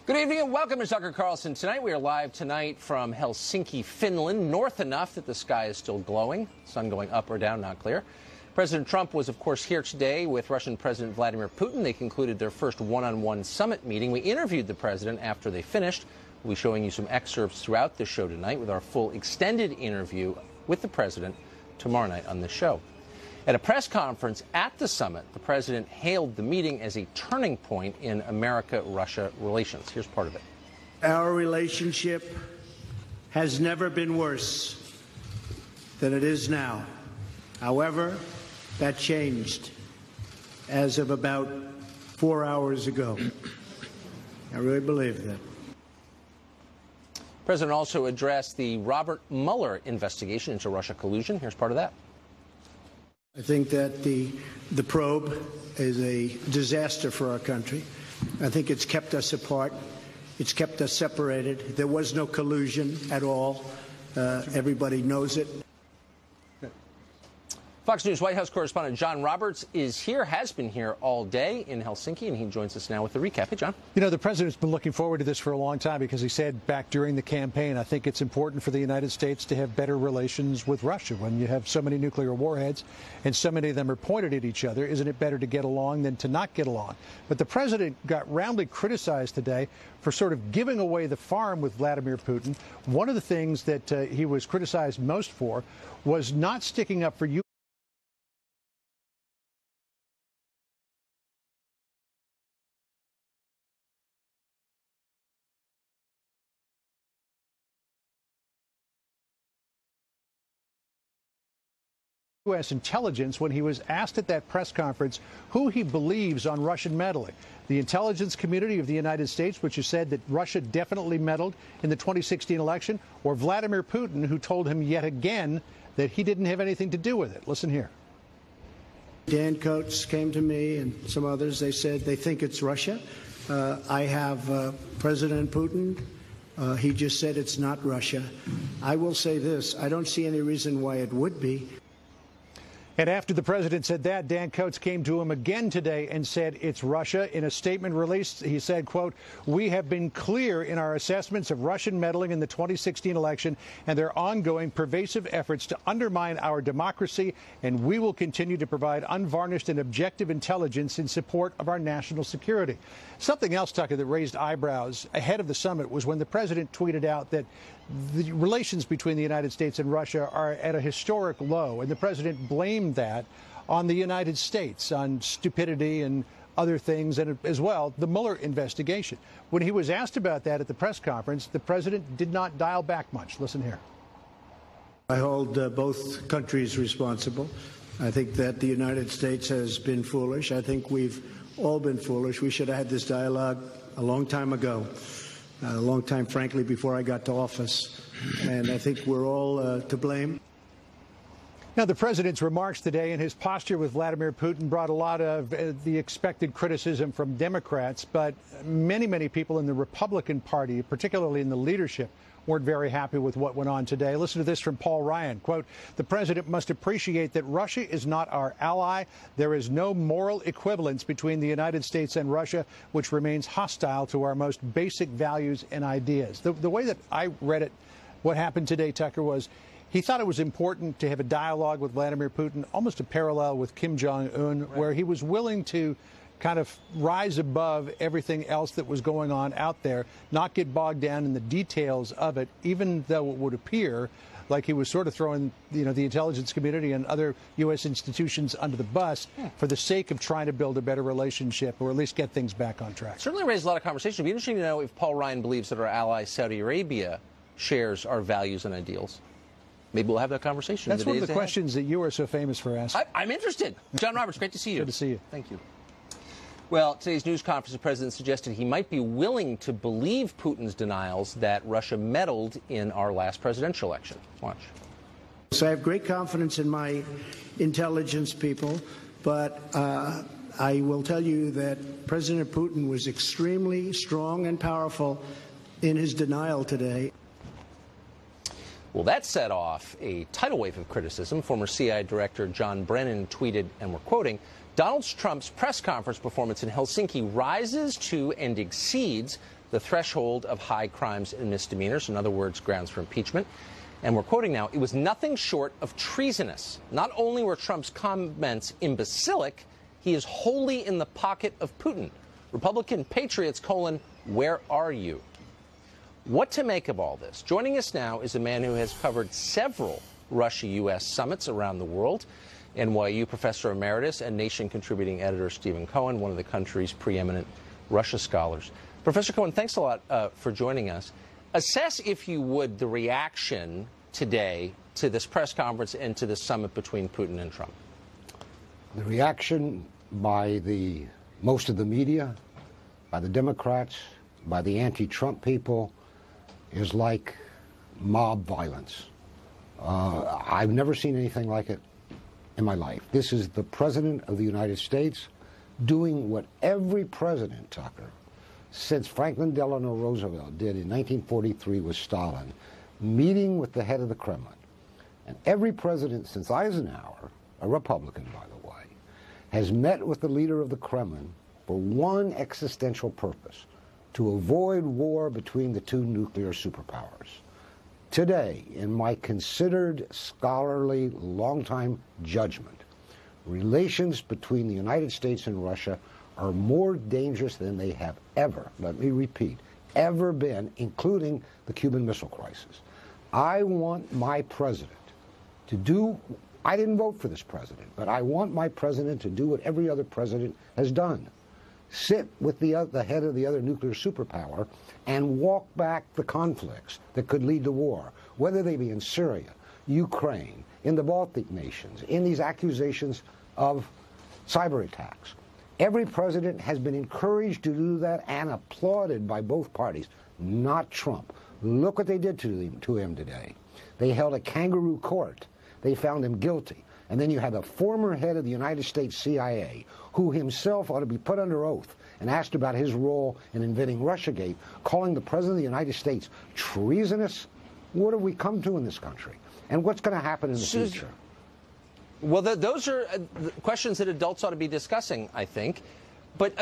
Good evening and welcome to Tucker Carlson. Tonight we are live tonight from Helsinki, Finland, north enough that the sky is still glowing. Sun going up or down, not clear. President Trump was, of course, here today with Russian President Vladimir Putin. They concluded their first one-on-one summit meeting. We interviewed the president after they finished. We'll be showing you some excerpts throughout the show tonight with our full extended interview with the president tomorrow night on the show. At a press conference at the summit, the president hailed the meeting as a turning point in America-Russia relations. Here's part of it. Our relationship has never been worse than it is now. However, that changed as of about 4 hours ago. I really believe that. The president also addressed the Robert Mueller investigation into Russia collusion. Here's part of that. I think that the probe is a disaster for our country. I think it's kept us apart. It's kept us separated. There was no collusion at all. Everybody knows it. Fox News White House correspondent John Roberts is here, has been here all day in Helsinki, and he joins us now with the recap. Hey, John. You know, the president's been looking forward to this for a long time because he said back during the campaign, I think it's important for the United States to have better relations with Russia. When you have so many nuclear warheads and so many of them are pointed at each other, isn't it better to get along than to not get along? But the president got roundly criticized today for sort of giving away the farm with Vladimir Putin. One of the things that he was criticized most for was not sticking up for U.S. intelligence when he was asked at that press conference who he believes on Russian meddling. The intelligence community of the United States, which has said that Russia definitely meddled in the 2016 election, or Vladimir Putin, who told him yet again that he didn't have anything to do with it. Listen here. Dan Coates came to me and some others. They said they think it's Russia. I have President Putin. He just said it's not Russia. I will say this. I don't see any reason why it would be. And after the president said that, Dan Coates came to him again today and said it's Russia. In a statement released, he said, quote, "We have been clear in our assessments of Russian meddling in the 2016 election and their ongoing pervasive efforts to undermine our democracy, and we will continue to provide unvarnished and objective intelligence in support of our national security." Something else, Tucker, that raised eyebrows ahead of the summit was when the president tweeted out that the relations between the United States and Russia are at a historic low, and the president blamed that on the United States, on stupidity and other things, and as well the Mueller investigation. When he was asked about that at the press conference, the president did not dial back much. Listen here. I hold both countries responsible. I think that the United States has been foolish. I think we've all been foolish. We should have had this dialogue a long time ago. A long time, frankly, before I got to office. And I think we're all to blame. Now, the president's remarks today and his posture with Vladimir Putin brought a lot of the expected criticism from Democrats, but many people in the Republican Party, particularly in the leadership, weren't very happy with what went on today. Listen to this from Paul Ryan. Quote, "The president must appreciate that Russia is not our ally. There is no moral equivalence between the United States and Russia, which remains hostile to our most basic values and ideas." The way that I read it, what happened today, Tucker, was he thought it was important to have a dialogue with Vladimir Putin, almost a parallel with Kim Jong-un, right, where he was willing to kind of rise above everything else that was going on out there, not get bogged down in the details of it, even though it would appear like he was sort of throwing, you know, the intelligence community and other U.S. institutions under the bus for the sake of trying to build a better relationship or at least get things back on track. Certainly raised a lot of conversation. It'd be interesting to know if Paul Ryan believes that our ally Saudi Arabia shares our values and ideals. Maybe we'll have that conversation. That's one of the questions that you are so famous for asking. I'm interested. John Roberts, great to see you. Good to see you. Thank you. Well, today's news conference, the president suggested he might be willing to believe Putin's denials that Russia meddled in our last presidential election. Watch. So I have great confidence in my intelligence people, but I will tell you that President Putin was extremely strong and powerful in his denial today. Well, that set off a tidal wave of criticism. Former CIA Director John Brennan tweeted, and we're quoting, Donald Trump's press conference performance in Helsinki rises to and exceeds the threshold of high crimes and misdemeanors, in other words, grounds for impeachment. And we're quoting now, it was nothing short of treasonous. Not only were Trump's comments imbecilic, he is wholly in the pocket of Putin. Republican patriots, Cohen, where are you? What to make of all this? Joining us now is a man who has covered several Russia-U.S. summits around the world. NYU professor emeritus and Nation contributing editor Stephen Cohen, one of the country's preeminent Russia scholars. Professor Cohen, thanks a lot for joining us. Assess, if you would, the reaction today to this press conference and to the summit between Putin and Trump. The reaction by most of the media, by the Democrats, by the anti-Trump people, is like mob violence. I've never seen anything like it in my life. This is the President of the United States doing what every president, Tucker, since Franklin Delano Roosevelt did in 1943 with Stalin, meeting with the head of the Kremlin. And every president since Eisenhower, a Republican, by the way, has met with the leader of the Kremlin for one existential purpose: to avoid war between the two nuclear superpowers. Today, in my considered scholarly long-time judgment, relations between the United States and Russia are more dangerous than they have ever, let me repeat, ever been, including the Cuban Missile Crisis. I want my president to do, I didn't vote for this president, but I want my president to do what every other president has done. Sit with the head of the other nuclear superpower and walk back the conflicts that could lead to war, whether they be in Syria, Ukraine, in the Baltic nations, in these accusations of cyber attacks. Every president has been encouraged to do that and applauded by both parties, not Trump. Look what they did to him today. They held a kangaroo court. They found him guilty. And then you have the former head of the United States CIA, who himself ought to be put under oath and asked about his role in inventing Russiagate, calling the President of the United States treasonous. What have we come to in this country? And what's going to happen in the future? Well, those are questions that adults ought to be discussing, I think. But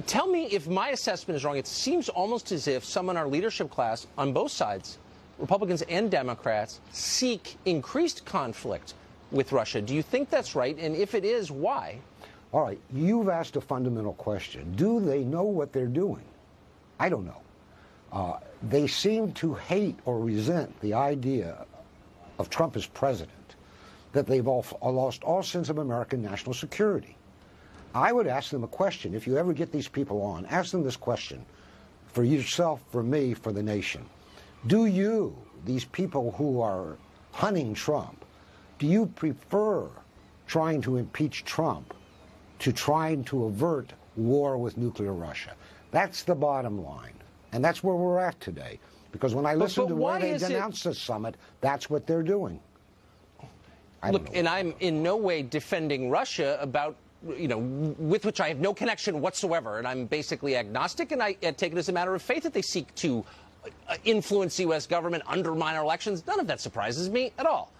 tell me if my assessment is wrong. It seems almost as if some in our leadership class on both sides, Republicans and Democrats, seek increased conflict with Russia. Do you think that's right? And if it is, why? All right, you've asked a fundamental question. Do they know what they're doing? I don't know. They seem to hate or resent the idea of Trump as president, that they've all lost all sense of American national security. I would ask them a question. If you ever get these people on, ask them this question, for yourself, for me, for the nation. Do you, these people who are hunting Trump, do you prefer trying to impeach Trump to trying to avert war with nuclear Russia? That's the bottom line. And that's where we're at today. Because when I listen to why they denounced the summit, that's what they're doing. Look, and I'm in no way defending Russia about, with which I have no connection whatsoever. And I'm basically agnostic, and I take it as a matter of faith that they seek to influence the U.S. government, undermine our elections. None of that surprises me at all.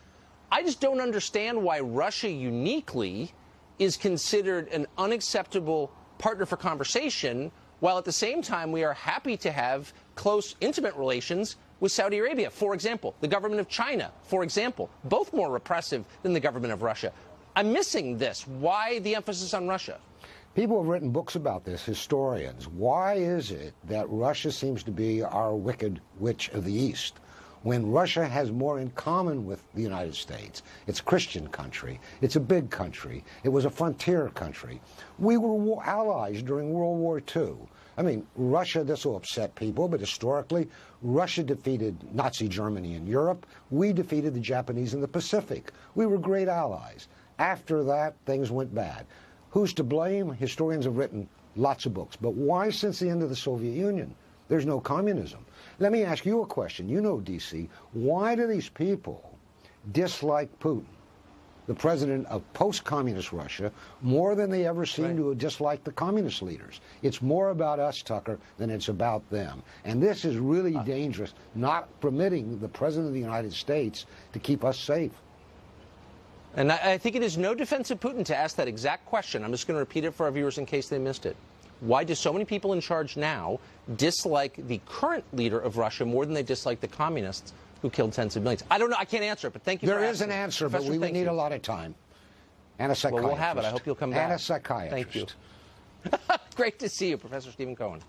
I just don't understand why Russia uniquely is considered an unacceptable partner for conversation, while at the same time we are happy to have close, intimate relations with Saudi Arabia, for example, the government of China, for example, both more repressive than the government of Russia. I'm missing this. Why the emphasis on Russia? People have written books about this, historians. Why is it that Russia seems to be our wicked witch of the East, when Russia has more in common with the United States? It's a Christian country. It's a big country. It was a frontier country. We were allies during World War II. I mean, Russia, this will upset people, but historically, Russia defeated Nazi Germany in Europe. We defeated the Japanese in the Pacific. We were great allies. After that, things went bad. Who's to blame? Historians have written lots of books. But why, since the end of the Soviet Union, there's no communism? Let me ask you a question. You know, D.C., why do these people dislike Putin, the president of post-communist Russia, more than they ever seem to dislike the communist leaders? It's more about us, Tucker, than it's about them. And this is really dangerous, not permitting the president of the United States to keep us safe. And I think it is no defense of Putin to ask that exact question. I'm just going to repeat it for our viewers in case they missed it. Why do so many people in charge now dislike the current leader of Russia more than they dislike the communists who killed tens of millions? I don't know. I can't answer it, but thank you for asking. There is an answer, but we would need a lot of time. And a psychiatrist. Well, we'll have it. I hope you'll come back. And a psychiatrist. Thank you. Great to see you, Professor Stephen Cohen.